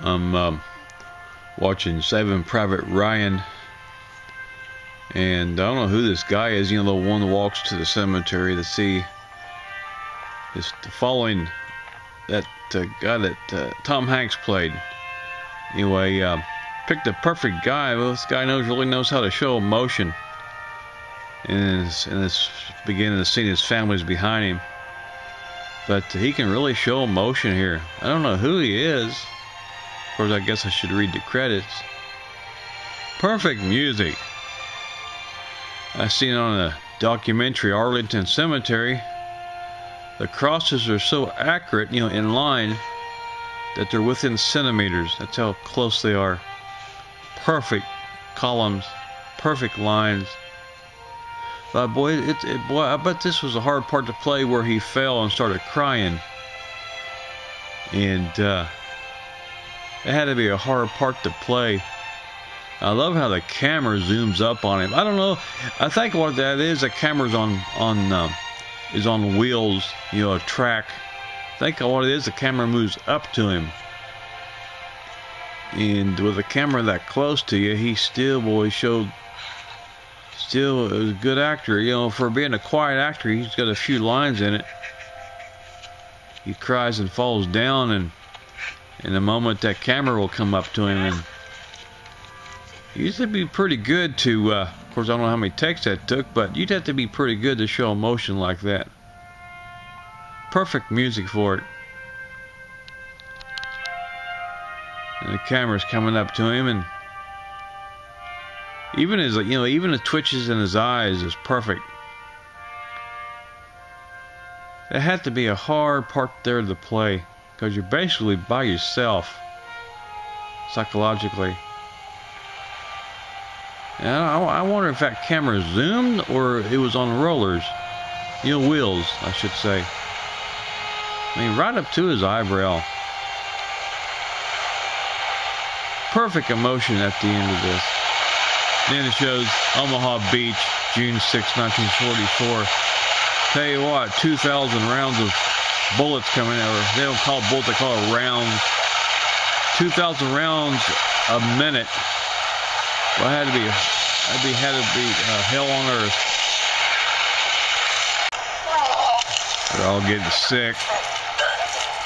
I'm watching Saving Private Ryan, and I don't know who this guy is. You know, the one that walks to the cemetery to see. Is following that guy that Tom Hanks played. Anyway, picked the perfect guy. Well, this guy really knows how to show emotion. And it's beginning to see his family's behind him. But he can really show emotion here. I don't know who he is. Of course, I guess I should read the credits. Perfect music. I seen it on a documentary, Arlington Cemetery. The crosses are so accurate, you know, in line, that they're within centimeters. That's how close they are. Perfect columns, perfect lines. But boy, boy, I bet this was a hard part to play, where he fell and started crying. And it had to be a hard part to play. I love how the camera zooms up on him. I don't know. I think what that is, the camera's on wheels, you know, a track. I think what it is, the camera moves up to him. And with a camera that close to you, he still, boy, still is a good actor. You know, for being a quiet actor, he's got a few lines in it. He cries and falls down, and in a moment that camera will come up to him, and he used to be pretty good to, of course I don't know how many takes that took, but you'd have to be pretty good to show emotion like that. Perfect music for it. And the camera's coming up to him, and even his, you know, even the twitches in his eyes is perfect. It had to be a hard part there to play, because you're basically by yourself, psychologically. And I wonder if that camera zoomed or it was on rollers, you know, wheels, I should say. I mean, right up to his eyebrow. Perfect emotion at the end of this. Then it shows Omaha Beach, June 6, 1944. Tell you what, 2,000 rounds of bullets coming out. They don't call it bullets, they call it rounds. 2,000 rounds a minute. Well, had to be hell on earth. They're all getting sick.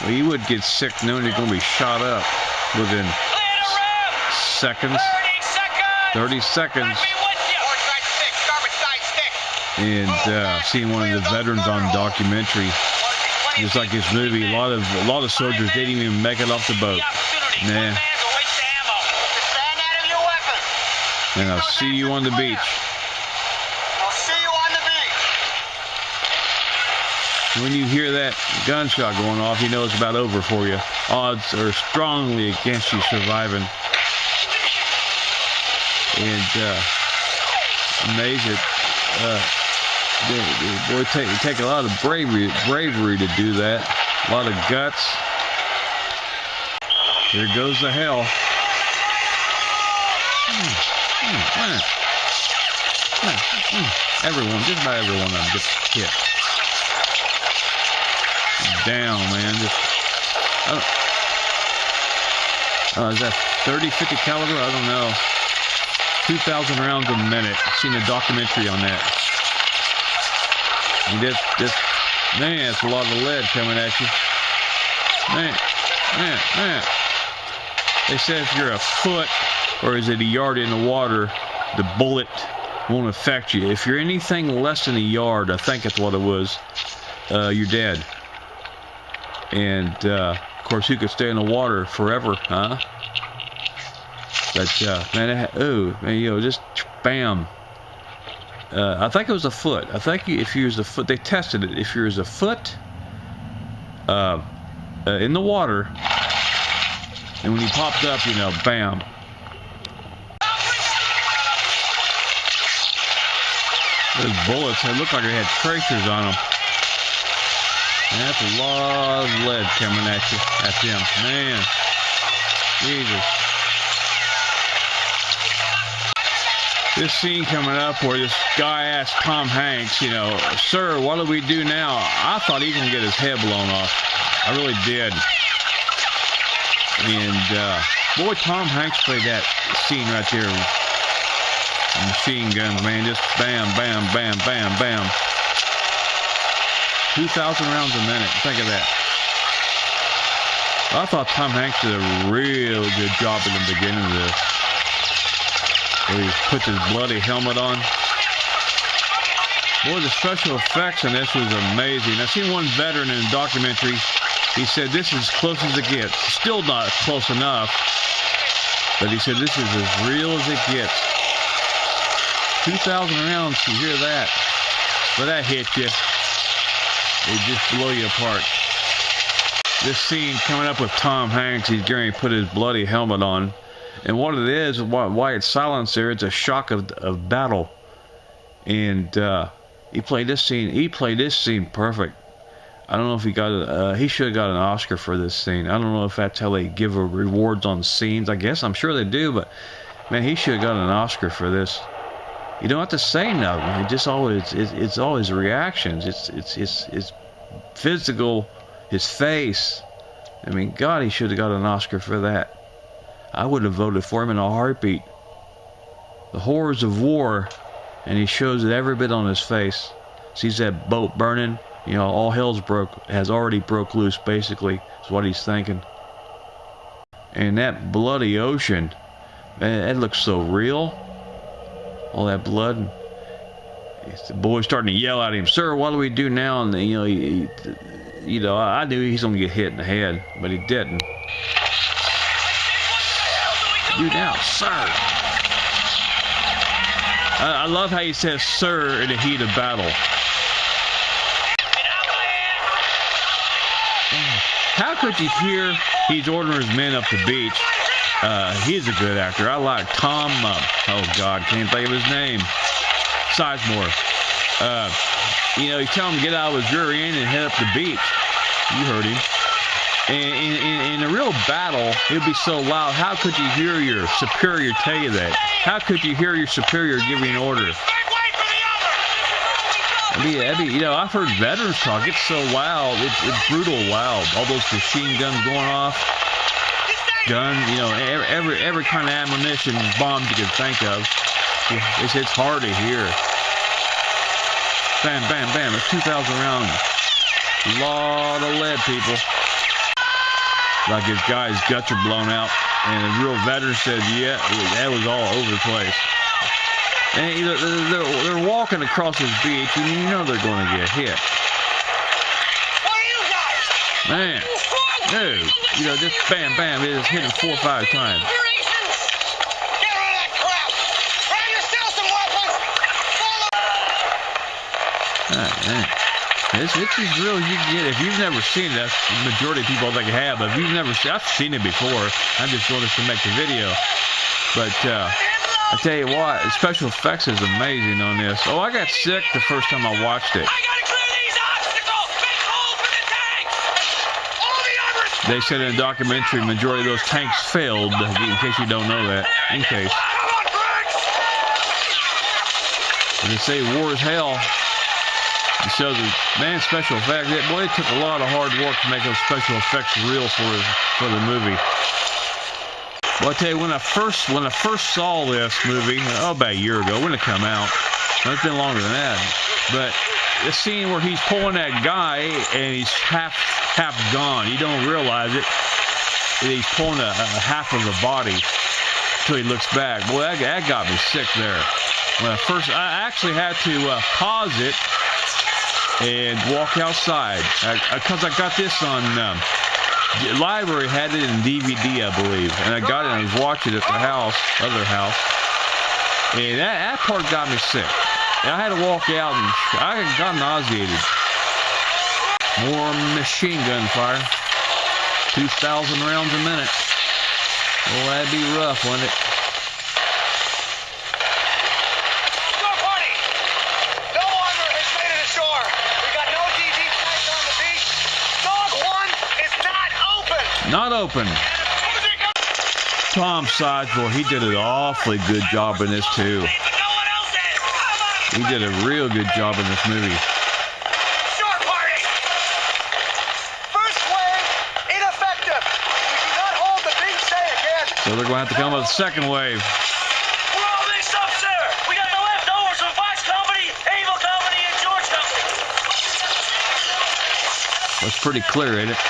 Well, you would get sick knowing you're going to be shot up within seconds. 30 seconds. And seeing one of the veterans on documentary, just like this movie, a lot of soldiers didn't even make it off the boat. Nah. And I'll see you on the beach. When you hear that gunshot going off, you know it's about over for you. Odds are strongly against you surviving. And amazing. Boy, it take a lot of bravery to do that. A lot of guts. Here goes the hell. Everyone, just about everyone of them gets hit. Down, man. Is that 30, 50 caliber? I don't know. 2,000 rounds a minute. I've seen a documentary on that. And man, that's a lot of lead coming at you. Man. They said if you're a foot, or is it a yard in the water, the bullet won't affect you. If you're anything less than a yard, I think that's what it was, you're dead. And, of course, you could stay in the water forever, huh? But, man, you know, just bam. I think it was a foot. I think if you was a foot, they tested it. If you was a foot in the water, and when you popped up, you know, bam. Those bullets, they looked like they had tracers on them. And that's a lot of lead coming at them. Man, Jesus. This scene coming up where this guy asked Tom Hanks, you know, "Sir, what do we do now?" I thought he was going to get his head blown off. I really did. And boy, Tom Hanks played that scene right there. Machine guns, man, just bam, bam, bam, bam, bam. 2,000 rounds a minute. Think of that. I thought Tom Hanks did a real good job in the beginning of this, where he puts his bloody helmet on. Boy, the special effects in this was amazing. I seen one veteran in a documentary. He said this is as close as it gets. Still not close enough, but he said this is as real as it gets. 2,000 rounds, you hear that? But that hit you. It just blow you apart. This scene coming up with Tom Hanks, he's going to put his bloody helmet on. And what it is, why it's silenced there, it's a shock of battle. And he played this scene perfect. I don't know if he should have got an Oscar for this scene. I don't know if that's how they give rewards on scenes. I'm sure they do, but man, he should have got an Oscar for this. You don't have to say nothing. It's always reactions. It's physical, his face. I mean, God, he should have got an Oscar for that. I would have voted for him in a heartbeat. The horrors of war, and he shows it every bit on his face. Sees that boat burning. You know, all hell's has already broke loose, basically, is what he's thinking. And that bloody ocean, man, that looks so real. All that blood. The boy's starting to yell at him, "Sir, what do we do now?" And I knew he's gonna get hit in the head, but he didn't. Do now, sir. I love how he says "sir" in the heat of battle. How could you hear he's ordering his men up the beach? He's a good actor. I like Tom, oh God, can't think of his name. Sizemore. You tell him to get out of his rear end and head up the beach. You heard him. In a real battle, it would be so loud. How could you hear your superior tell you that? How could you hear your superior give you an order? I've heard veterans talk. It's so loud. It's brutal loud. All those machine guns going off. Every kind of ammunition, bombs you can think of. It's hard to hear. Bam, bam, bam. It's 2,000 rounds. A lot of lead, people. Like his guy's guts are blown out. And a real veteran said, yeah, that was all over the place. And they're walking across this beach, and you know they're going to get hit. Man. Dude, just bam, bam, it just hit him 4 or 5 times. This is real. You can get it. If you've never seen it, that's the majority of people I think have. But if you've never seen, I've seen it before. I'm just doing this to make the video. But I tell you what, the special effects is amazing on this. Oh, I got sick the first time I watched it. They said in the documentary, majority of those tanks failed, in case you don't know that. In case. They say war is hell. It shows man, special effects. Boy, it took a lot of hard work to make those special effects real for the movie. Well, I tell you, when I first saw this movie, about a year ago, when it come out, it's been longer than that. But the scene where he's pulling that guy and he's half gone, you don't realize it. He's pulling a half of the body until he looks back. Boy, that got me sick there. When I actually had to pause it and walk outside because I got this on the library had it in DVD, I believe, and I got it and I was watching it at the other house, and that part got me sick. And I had to walk out and I got nauseated. More machine gun fire. 2,000 rounds a minute. Oh, that'd be rough, wouldn't it? Not open. Tom Sizemore, he did an awfully good job in this too. He did a real good job in this movie. Short party. First wave, ineffective. We do not hold the So they're going to have to come with a second wave. We're all mixed up, sir. We got the leftovers from Fox Company, Able Company, and George Company. That's pretty clear, ain't it?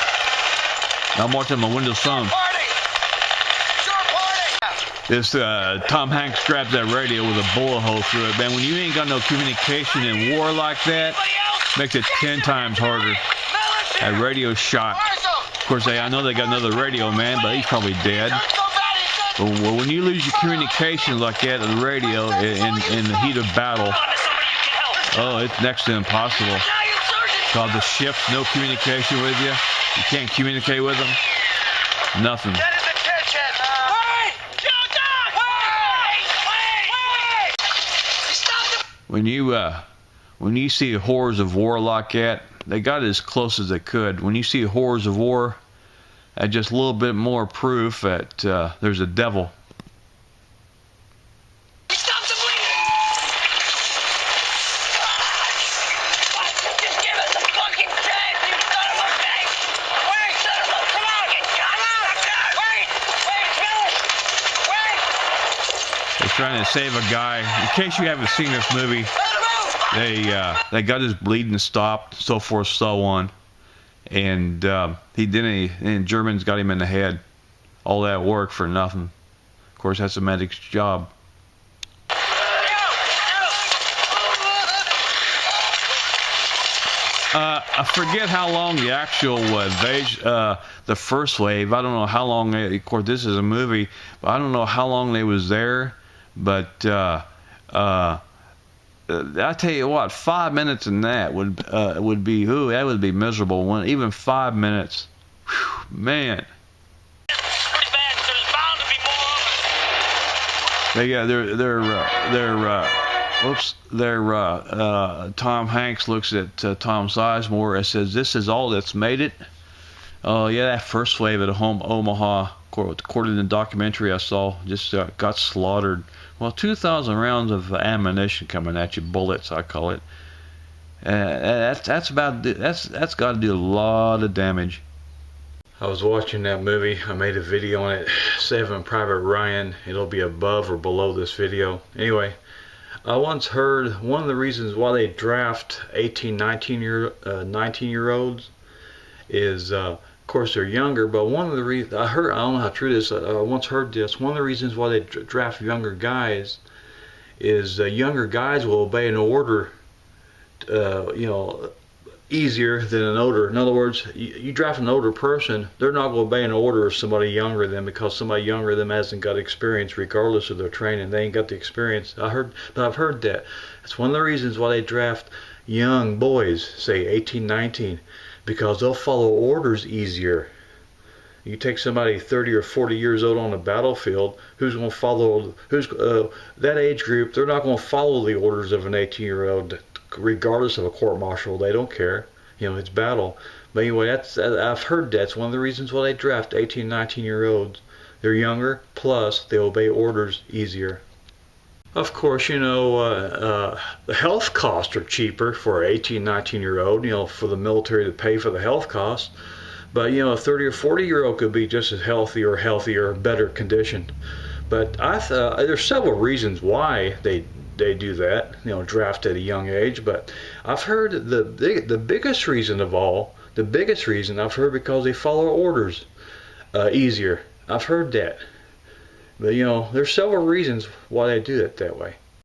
I'm watching my Windows Phone. Party! It's your party! This Tom Hanks straps that radio with a bullet hole through it. Man, when you ain't got no communication in war like that, makes it 10 times harder. That radio shot. Of course, I know they got another radio man, but he's probably dead. But when you lose your communication like that on the radio in the heat of battle, oh, it's next to impossible. Cause the ships, no communication with you. You can't communicate with them. Nothing. Get his attention! Wait! Doc! Wait! Stop the... When you see horrors of war like that, they got as close as they could. When you see horrors of war, that's just a little bit more proof that there's a devil. Stop the bleeding! Just give us a fucking chance, you son of a bitch! Wait, son of a... Come on! Come on! Wait! Wait! They're trying to save a guy. In case you haven't seen this movie, they got his bleeding stopped, so forth, so on, and and Germans got him in the head. All that work for nothing. Of course, that's a medic's job. I forget how long the actual invasion, the first wave. I don't know how long. Of course, this is a movie, but I don't know how long they was there. But I tell you what, 5 minutes in that would be that would be miserable. Even 5 minutes, whew, man. Pretty bad, so there's bound to be more. Tom Hanks looks at Tom Sizemore and says, "This is all that's made it." Oh yeah, that first wave at Omaha, according to the documentary I saw, just got slaughtered. Well, 2,000 rounds of ammunition coming at you, bullets I call it. That's got to do a lot of damage. I was watching that movie. I made a video on it, Saving Private Ryan. It'll be above or below this video. Anyway, I once heard one of the reasons why they draft 18, 19-year-olds is, of course, they're younger, but one of the reasons, I don't know how true this is, I once heard this, one of the reasons why they draft younger guys is younger guys will obey an order, easier than an older. In other words, you draft an older person, they're not going to obey an order of somebody younger than them, because somebody younger than them hasn't got experience regardless of their training. They ain't got the experience. I've heard that. That's one of the reasons why they draft young boys, say 18, 19, because they'll follow orders easier. You take somebody 30 or 40 years old on the battlefield, who's going to follow, that age group, they're not going to follow the orders of an 18-year-old, regardless of a court-martial. They don't care. It's battle. But anyway, I've heard that's one of the reasons why they draft 18, 19-year-olds. They're younger, plus they obey orders easier. Of course, the health costs are cheaper for an 18, 19-year-old, for the military to pay for the health costs. But, a 30 or 40-year-old could be just as healthier, better conditioned. But there's several reasons why they do that, draft at a young age. But I've heard the biggest reason of all, I've heard because they follow orders easier. I've heard that. But, there's several reasons why they do it that way.